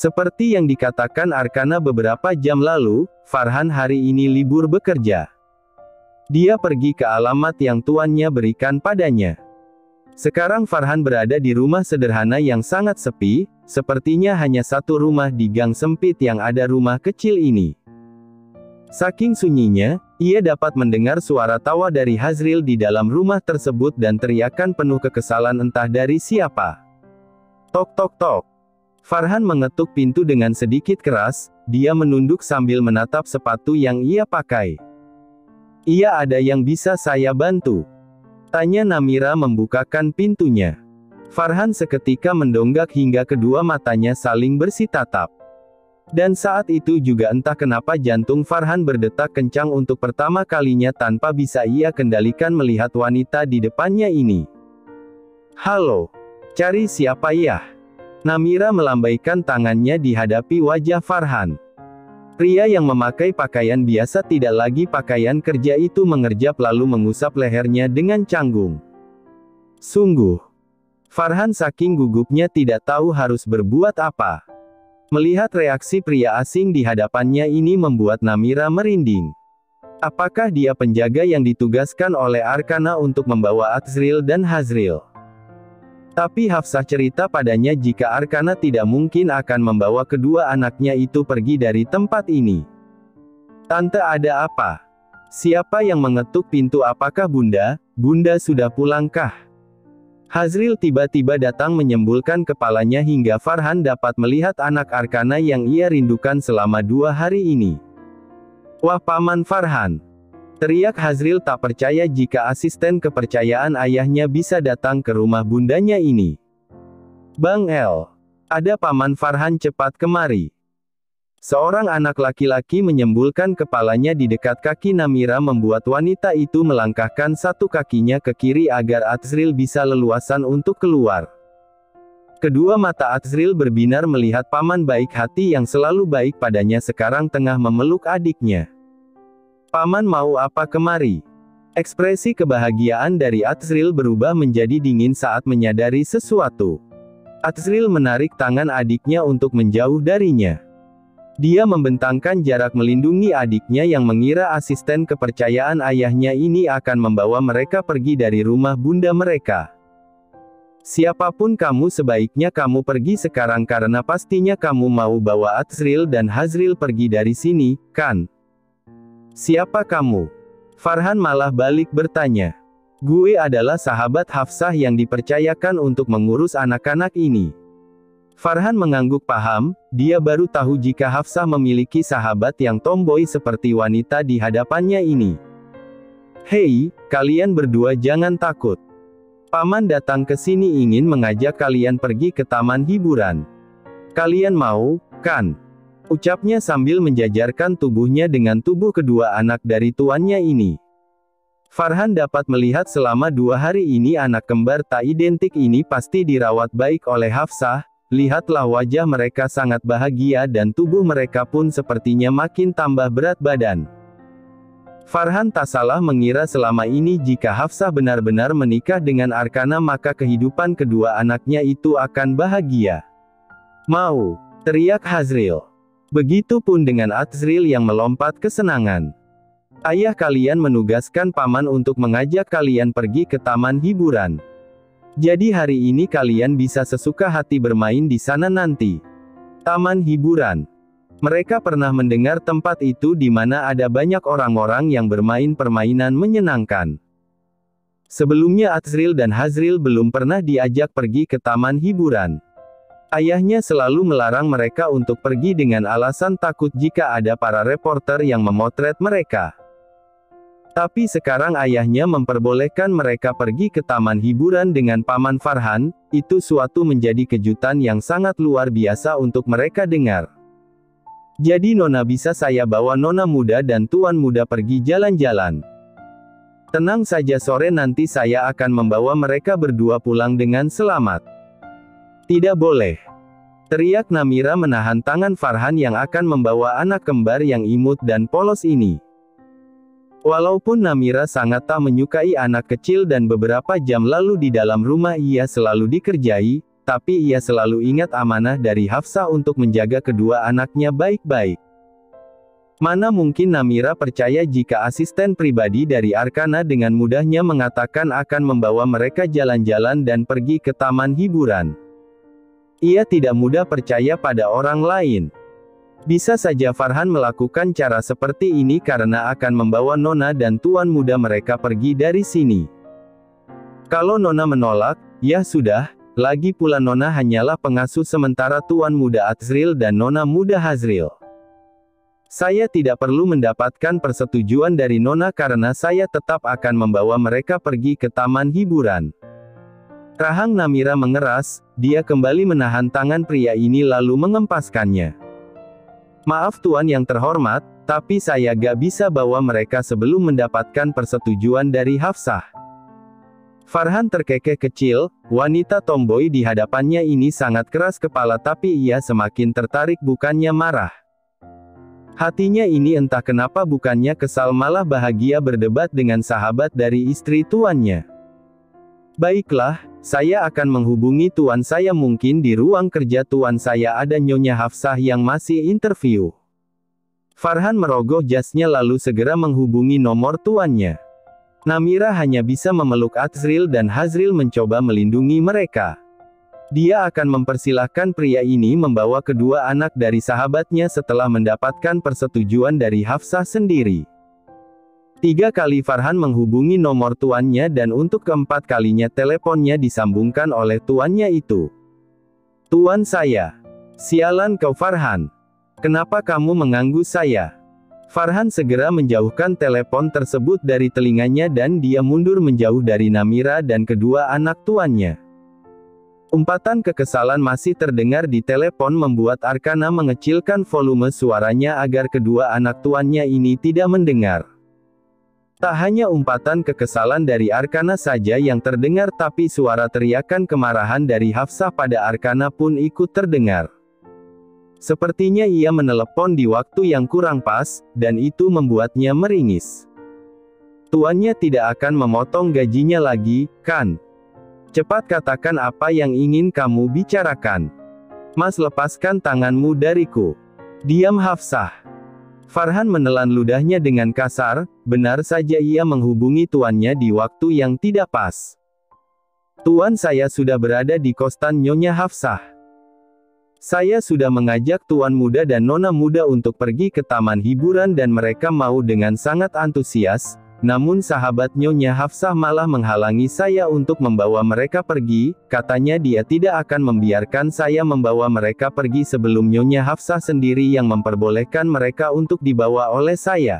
Seperti yang dikatakan Arkana beberapa jam lalu, Farhan hari ini libur bekerja. Dia pergi ke alamat yang tuannya berikan padanya. Sekarang Farhan berada di rumah sederhana yang sangat sepi, sepertinya hanya satu rumah di gang sempit yang ada rumah kecil ini. Saking sunyinya, ia dapat mendengar suara tawa dari Hazril di dalam rumah tersebut dan teriakan penuh kekesalan entah dari siapa. Tok tok tok. Farhan mengetuk pintu dengan sedikit keras, dia menunduk sambil menatap sepatu yang ia pakai. "Iya, ada yang bisa saya bantu?" tanya Namira membukakan pintunya. Farhan seketika mendonggak hingga kedua matanya saling bersitatap. Dan saat itu juga entah kenapa jantung Farhan berdetak kencang untuk pertama kalinya tanpa bisa ia kendalikan melihat wanita di depannya ini. "Halo, cari siapa ya?" Namira melambaikan tangannya di hadapi wajah Farhan. Pria yang memakai pakaian biasa tidak lagi pakaian kerja itu mengerjap lalu mengusap lehernya dengan canggung. Sungguh, Farhan saking gugupnya tidak tahu harus berbuat apa. Melihat reaksi pria asing di hadapannya ini membuat Namira merinding. Apakah dia penjaga yang ditugaskan oleh Arkana untuk membawa Azril dan Hazril? Tapi Hafsah cerita padanya jika Arkana tidak mungkin akan membawa kedua anaknya itu pergi dari tempat ini. "Tante, ada apa? Siapa yang mengetuk pintu? Apakah Bunda? Bunda sudah pulangkah?" Hazril tiba-tiba datang menyembulkan kepalanya hingga Farhan dapat melihat anak Arkana yang ia rindukan selama 2 hari ini. "Wah, Paman Farhan!" teriak Hazril tak percaya jika asisten kepercayaan ayahnya bisa datang ke rumah bundanya ini. "Bang El, ada Paman Farhan, cepat kemari." Seorang anak laki-laki menyembulkan kepalanya di dekat kaki Namira membuat wanita itu melangkahkan satu kakinya ke kiri agar Azril bisa leluasan untuk keluar. Kedua mata Azril berbinar melihat paman baik hati yang selalu baik padanya sekarang tengah memeluk adiknya. "Paman mau apa kemari?" Ekspresi kebahagiaan dari Azril berubah menjadi dingin saat menyadari sesuatu. Azril menarik tangan adiknya untuk menjauh darinya. Dia membentangkan jarak melindungi adiknya yang mengira asisten kepercayaan ayahnya ini akan membawa mereka pergi dari rumah bunda mereka. "Siapapun kamu, sebaiknya kamu pergi sekarang karena pastinya kamu mau bawa Azril dan Hazril pergi dari sini, kan?" "Siapa kamu?" Farhan malah balik bertanya. "Gue adalah sahabat Hafsah yang dipercayakan untuk mengurus anak-anak ini." Farhan mengangguk paham, dia baru tahu jika Hafsah memiliki sahabat yang tomboy seperti wanita di hadapannya ini. "Hei, kalian berdua jangan takut. Paman datang ke sini ingin mengajak kalian pergi ke taman hiburan. Kalian mau, kan?" ucapnya sambil menjajarkan tubuhnya dengan tubuh kedua anak dari tuannya ini. Farhan dapat melihat selama 2 hari ini anak kembar tak identik ini pasti dirawat baik oleh Hafsah. Lihatlah wajah mereka sangat bahagia dan tubuh mereka pun sepertinya makin tambah berat badan. Farhan tak salah mengira selama ini jika Hafsah benar-benar menikah dengan Arkana maka kehidupan kedua anaknya itu akan bahagia. "Mau!" teriak Hazril. Begitupun dengan Azril yang melompat kesenangan. "Ayah kalian menugaskan paman untuk mengajak kalian pergi ke taman hiburan. Jadi hari ini kalian bisa sesuka hati bermain di sana nanti." Taman hiburan. Mereka pernah mendengar tempat itu di mana ada banyak orang-orang yang bermain permainan menyenangkan. Sebelumnya Azril dan Hazril belum pernah diajak pergi ke taman hiburan. Ayahnya selalu melarang mereka untuk pergi dengan alasan takut jika ada para reporter yang memotret mereka. Tapi sekarang ayahnya memperbolehkan mereka pergi ke taman hiburan dengan Paman Farhan, itu suatu menjadi kejutan yang sangat luar biasa untuk mereka dengar. "Jadi Nona, bisa saya bawa Nona muda dan Tuan muda pergi jalan-jalan? Tenang saja, sore nanti saya akan membawa mereka berdua pulang dengan selamat." "Tidak boleh!" teriak Namira menahan tangan Farhan yang akan membawa anak kembar yang imut dan polos ini. Walaupun Namira sangat tak menyukai anak kecil dan beberapa jam lalu di dalam rumah ia selalu dikerjai, tapi ia selalu ingat amanah dari Hafsah untuk menjaga kedua anaknya baik-baik. Mana mungkin Namira percaya jika asisten pribadi dari Arkana dengan mudahnya mengatakan akan membawa mereka jalan-jalan dan pergi ke taman hiburan. Ia tidak mudah percaya pada orang lain. Bisa saja Farhan melakukan cara seperti ini karena akan membawa Nona dan tuan muda mereka pergi dari sini. Kalau Nona menolak, ya sudah, lagi pula Nona hanyalah pengasuh sementara tuan muda Azril dan Nona muda Hazril. Saya tidak perlu mendapatkan persetujuan dari Nona karena saya tetap akan membawa mereka pergi ke taman hiburan. Rahang Namira mengeras, dia kembali menahan tangan pria ini lalu mengempaskannya. Maaf tuan yang terhormat, tapi saya gak bisa bawa mereka sebelum mendapatkan persetujuan dari Hafsah. Farhan terkekeh kecil, wanita tomboy di hadapannya ini sangat keras kepala tapi ia semakin tertarik bukannya marah. Hatinya ini entah kenapa bukannya kesal malah bahagia berdebat dengan sahabat dari istri tuannya. Baiklah, saya akan menghubungi tuan saya mungkin di ruang kerja tuan saya ada Nyonya Hafsah yang masih interview. Farhan merogoh jasnya lalu segera menghubungi nomor tuannya. Namira hanya bisa memeluk Azril dan Hazril mencoba melindungi mereka. Dia akan mempersilahkan pria ini membawa kedua anak dari sahabatnya setelah mendapatkan persetujuan dari Hafsah sendiri. 3 kali Farhan menghubungi nomor tuannya dan untuk keempat kalinya teleponnya disambungkan oleh tuannya itu. Tuan saya. Sialan kau Farhan. Kenapa kamu mengganggu saya? Farhan segera menjauhkan telepon tersebut dari telinganya dan dia mundur menjauh dari Namira dan kedua anak tuannya. Umpatan kekesalan masih terdengar di telepon membuat Arkana mengecilkan volume suaranya agar kedua anak tuannya ini tidak mendengar. Tak hanya umpatan kekesalan dari Arkana saja yang terdengar tapi suara teriakan kemarahan dari Hafsah pada Arkana pun ikut terdengar. Sepertinya ia menelepon di waktu yang kurang pas, dan itu membuatnya meringis. Tuannya tidak akan memotong gajinya lagi, kan? Cepat katakan apa yang ingin kamu bicarakan. Mas lepaskan tanganmu dariku. Diam Hafsah. Farhan menelan ludahnya dengan kasar, benar saja ia menghubungi tuannya di waktu yang tidak pas. Tuan saya sudah berada di kostan Nyonya Hafsah. Saya sudah mengajak tuan muda dan nona muda untuk pergi ke taman hiburan dan mereka mau dengan sangat antusias, namun sahabat Nyonya Hafsah malah menghalangi saya untuk membawa mereka pergi, katanya dia tidak akan membiarkan saya membawa mereka pergi sebelum Nyonya Hafsah sendiri yang memperbolehkan mereka untuk dibawa oleh saya.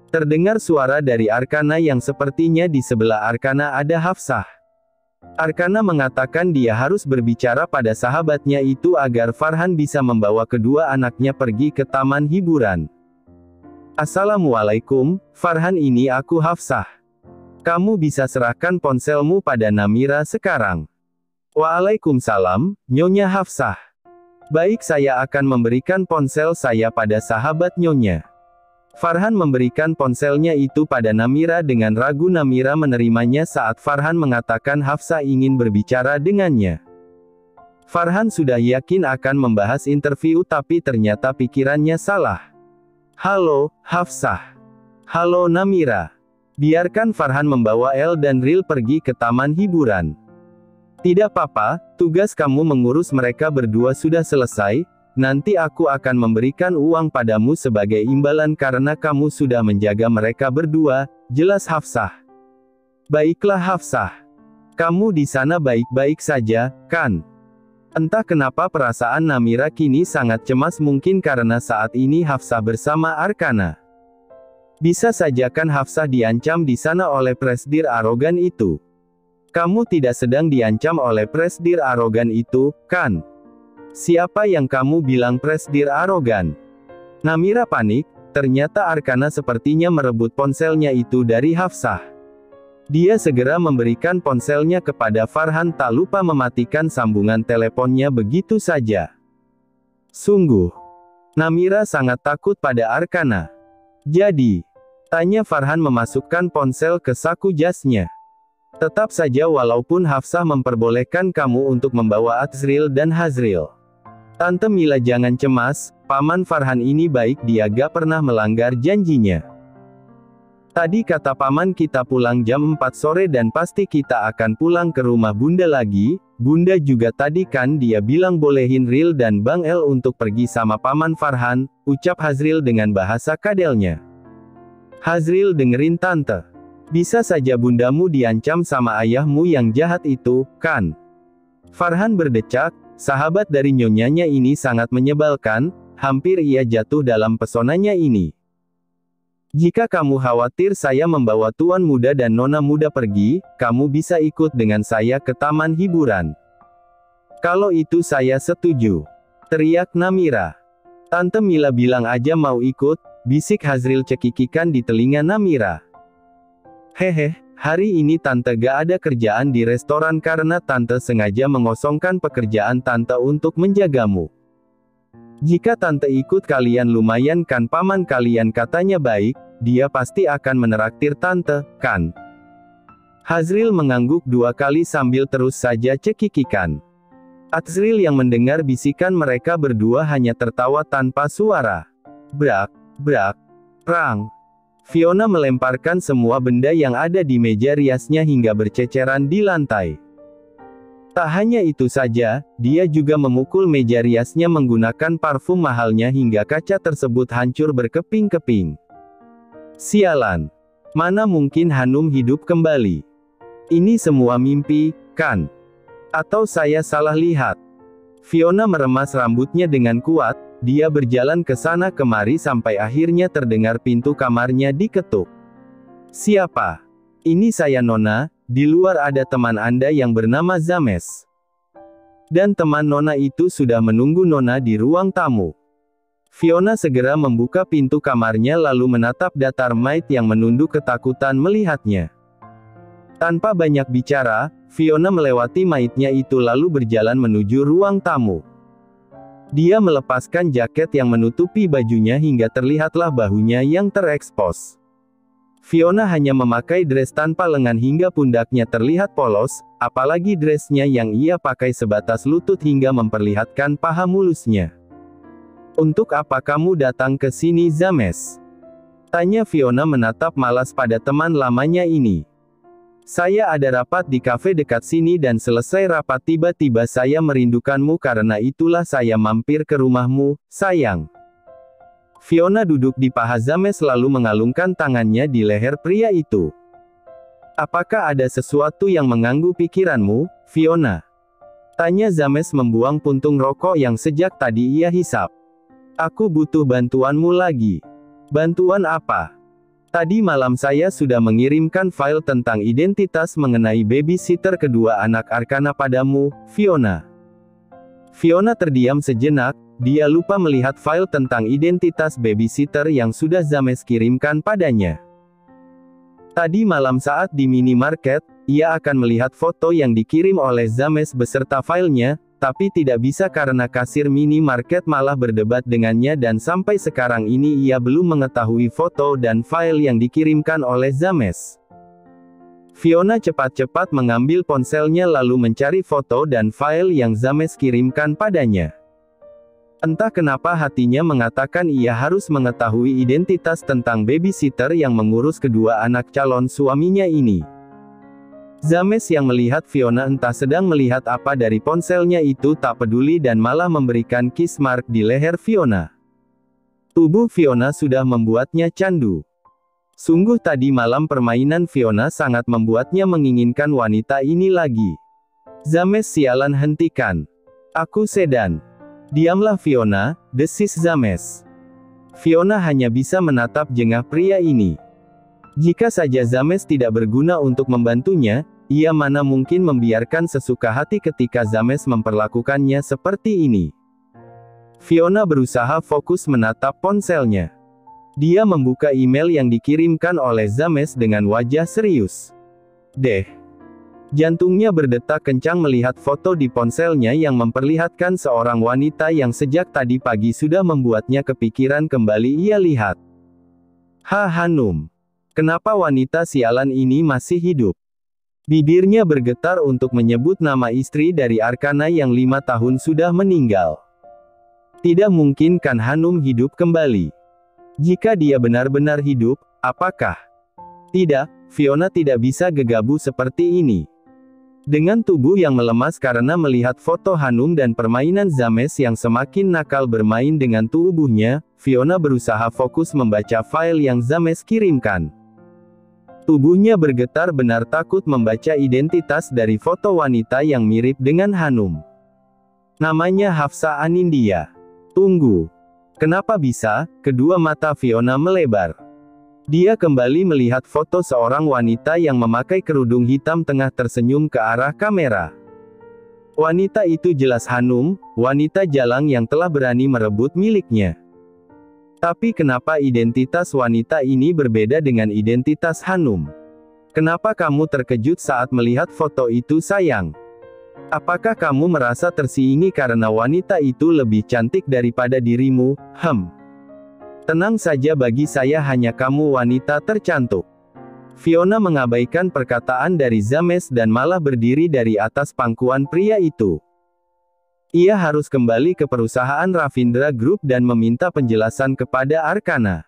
Terdengar suara dari Arkana yang sepertinya di sebelah Arkana ada Hafsah. Arkana mengatakan dia harus berbicara pada sahabatnya itu agar Farhan bisa membawa kedua anaknya pergi ke taman hiburan. Assalamualaikum, Farhan ini aku Hafsah. Kamu bisa serahkan ponselmu pada Namira sekarang. Waalaikumsalam, Nyonya Hafsah. Baik saya akan memberikan ponsel saya pada sahabat Nyonya. Farhan memberikan ponselnya itu pada Namira dengan ragu Namira menerimanya saat Farhan mengatakan Hafsah ingin berbicara dengannya. Farhan sudah yakin akan membahas interview tapi ternyata pikirannya salah. Halo, Hafsah. Halo Namira. Biarkan Farhan membawa El dan Ril pergi ke taman hiburan. Tidak apa-apa, tugas kamu mengurus mereka berdua sudah selesai, nanti aku akan memberikan uang padamu sebagai imbalan karena kamu sudah menjaga mereka berdua, jelas Hafsah. Baiklah Hafsah. Kamu di sana baik-baik saja, kan? Entah kenapa perasaan Namira kini sangat cemas mungkin karena saat ini Hafsah bersama Arkana. Bisa saja kan Hafsah diancam di sana oleh presdir arogan itu. Kamu tidak sedang diancam oleh presdir arogan itu, kan? Siapa yang kamu bilang presdir arogan? Namira panik, ternyata Arkana sepertinya merebut ponselnya itu dari Hafsah. Dia segera memberikan ponselnya kepada Farhan tak lupa mematikan sambungan teleponnya begitu saja. Sungguh, Namira sangat takut pada Arkana. Jadi, tanya Farhan memasukkan ponsel ke saku jasnya. Tetap saja walaupun Hafsah memperbolehkan kamu untuk membawa Azril dan Hazril. Tante Mila jangan cemas, Paman Farhan ini baik, dia gak pernah melanggar janjinya. Tadi kata Paman kita pulang jam 4 sore dan pasti kita akan pulang ke rumah Bunda lagi. Bunda juga tadi kan dia bilang bolehin Ril dan Bang El untuk pergi sama Paman Farhan, ucap Hazril dengan bahasa kadelnya. Hazril dengerin Tante. Bisa saja bundamu diancam sama ayahmu yang jahat itu, kan? Farhan berdecak, sahabat dari nyonyanya ini sangat menyebalkan, hampir ia jatuh dalam pesonanya ini. Jika kamu khawatir saya membawa tuan muda dan nona muda pergi, kamu bisa ikut dengan saya ke taman hiburan. Kalau itu saya setuju, teriak Namira. Tante Mila bilang aja mau ikut, bisik Hazril cekikikan di telinga Namira. Hehe, hari ini tante gak ada kerjaan di restoran karena tante sengaja mengosongkan pekerjaan tante untuk menjagamu. Jika tante ikut kalian lumayan kan, paman kalian katanya baik, dia pasti akan meneraktir tante, kan? Hazril mengangguk 2 kali sambil terus saja cekikikan. Azril yang mendengar bisikan mereka berdua hanya tertawa tanpa suara. Brak, brak, prang. Fiona melemparkan semua benda yang ada di meja riasnya hingga berceceran di lantai. Tak hanya itu saja, dia juga memukul meja riasnya menggunakan parfum mahalnya hingga kaca tersebut hancur berkeping-keping. Sialan. Mana mungkin Hanum hidup kembali? Ini semua mimpi, kan? Atau saya salah lihat? Fiona meremas rambutnya dengan kuat, dia berjalan ke sana kemari sampai akhirnya terdengar pintu kamarnya diketuk. Siapa? Ini saya Nona. Di luar ada teman Anda yang bernama Zames. Dan teman Nona itu sudah menunggu Nona di ruang tamu. Fiona segera membuka pintu kamarnya lalu menatap datar Maid yang menunduk ketakutan melihatnya. Tanpa banyak bicara, Fiona melewati Maidnya itu lalu berjalan menuju ruang tamu. Dia melepaskan jaket yang menutupi bajunya hingga terlihatlah bahunya yang terekspos. Fiona hanya memakai dress tanpa lengan hingga pundaknya terlihat polos, apalagi dressnya yang ia pakai sebatas lutut hingga memperlihatkan paha mulusnya. Untuk apa kamu datang ke sini Zames? Tanya Fiona menatap malas pada teman lamanya ini. Saya ada rapat di kafe dekat sini dan selesai rapat tiba-tiba saya merindukanmu karena itulah saya mampir ke rumahmu, sayang. Fiona duduk di paha Zames lalu mengalungkan tangannya di leher pria itu. Apakah ada sesuatu yang mengganggu pikiranmu, Fiona? Tanya Zames membuang puntung rokok yang sejak tadi ia hisap. Aku butuh bantuanmu lagi. Bantuan apa? Tadi malam saya sudah mengirimkan file tentang identitas mengenai babysitter kedua anak Arkana padamu, Fiona. Fiona terdiam sejenak. Dia lupa melihat file tentang identitas babysitter yang sudah Zames kirimkan padanya. Tadi malam saat di minimarket, ia akan melihat foto yang dikirim oleh Zames beserta filenya, tapi tidak bisa karena kasir minimarket malah berdebat dengannya dan sampai sekarang ini ia belum mengetahui foto dan file yang dikirimkan oleh Zames. Fiona cepat-cepat mengambil ponselnya lalu mencari foto dan file yang Zames kirimkan padanya. Entah kenapa hatinya mengatakan ia harus mengetahui identitas tentang babysitter yang mengurus kedua anak calon suaminya ini. Zames yang melihat Fiona entah sedang melihat apa dari ponselnya itu tak peduli dan malah memberikan kiss mark di leher Fiona. Tubuh Fiona sudah membuatnya candu. Sungguh tadi malam permainan Fiona sangat membuatnya menginginkan wanita ini lagi. Zames sialan hentikan. Aku sedan. Diamlah Fiona, desis Zames. Fiona hanya bisa menatap jengah pria ini. Jika saja Zames tidak berguna untuk membantunya, ia mana mungkin membiarkan sesuka hati ketika Zames memperlakukannya seperti ini. Fiona berusaha fokus menatap ponselnya. Dia membuka email yang dikirimkan oleh Zames dengan wajah serius. Jantungnya berdetak kencang melihat foto di ponselnya yang memperlihatkan seorang wanita yang sejak tadi pagi sudah membuatnya kepikiran kembali ia lihat. Hanum. Kenapa wanita sialan ini masih hidup? Bibirnya bergetar untuk menyebut nama istri dari Arkana yang 5 tahun sudah meninggal. Tidak mungkin kan Hanum hidup kembali. Jika dia benar-benar hidup, apakah? Tidak, Fiona tidak bisa gegabah seperti ini. Dengan tubuh yang melemas karena melihat foto Hanum dan permainan James yang semakin nakal bermain dengan tubuhnya, Fiona berusaha fokus membaca file yang James kirimkan. Tubuhnya bergetar benar takut membaca identitas dari foto wanita yang mirip dengan Hanum. Namanya Hafsa Anindya. Tunggu. Kenapa bisa? Kedua mata Fiona melebar. Dia kembali melihat foto seorang wanita yang memakai kerudung hitam tengah tersenyum ke arah kamera. Wanita itu jelas Hanum, wanita jalang yang telah berani merebut miliknya. Tapi kenapa identitas wanita ini berbeda dengan identitas Hanum? Kenapa kamu terkejut saat melihat foto itu, sayang? Apakah kamu merasa tersingi karena wanita itu lebih cantik daripada dirimu? Tenang saja, bagi saya hanya kamu wanita tercantik. Fiona mengabaikan perkataan dari James dan malah berdiri dari atas pangkuan pria itu. Ia harus kembali ke perusahaan Ravindra Group dan meminta penjelasan kepada Arkana.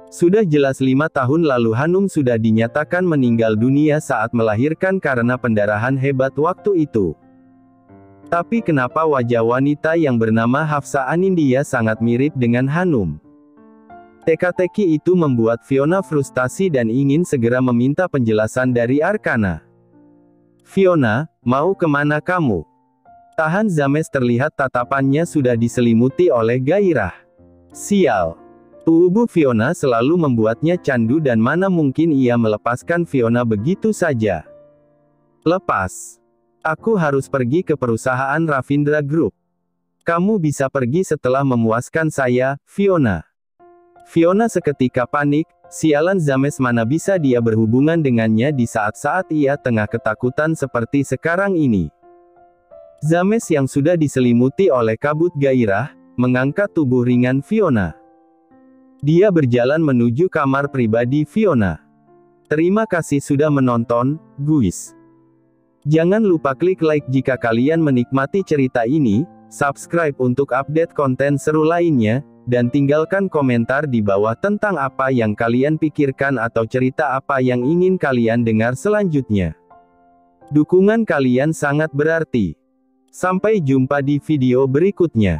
Sudah jelas 5 tahun lalu Hanum sudah dinyatakan meninggal dunia saat melahirkan karena pendarahan hebat waktu itu. Tapi kenapa wajah wanita yang bernama Hafsa Anindya sangat mirip dengan Hanum? Teka-teki itu membuat Fiona frustasi dan ingin segera meminta penjelasan dari Arkana. Fiona, mau kemana kamu? Tahan James terlihat tatapannya sudah diselimuti oleh gairah. Sial. Tubuh Fiona selalu membuatnya candu dan mana mungkin ia melepaskan Fiona begitu saja. Lepas. Aku harus pergi ke perusahaan Ravindra Group. Kamu bisa pergi setelah memuaskan saya, Fiona. Fiona seketika panik, sialan James mana bisa dia berhubungan dengannya di saat-saat ia tengah ketakutan seperti sekarang ini. James yang sudah diselimuti oleh kabut gairah, mengangkat tubuh ringan Fiona. Dia berjalan menuju kamar pribadi Fiona. Terima kasih sudah menonton, guys. Jangan lupa klik like jika kalian menikmati cerita ini, subscribe untuk update konten seru lainnya, dan tinggalkan komentar di bawah tentang apa yang kalian pikirkan atau cerita apa yang ingin kalian dengar selanjutnya. Dukungan kalian sangat berarti. Sampai jumpa di video berikutnya.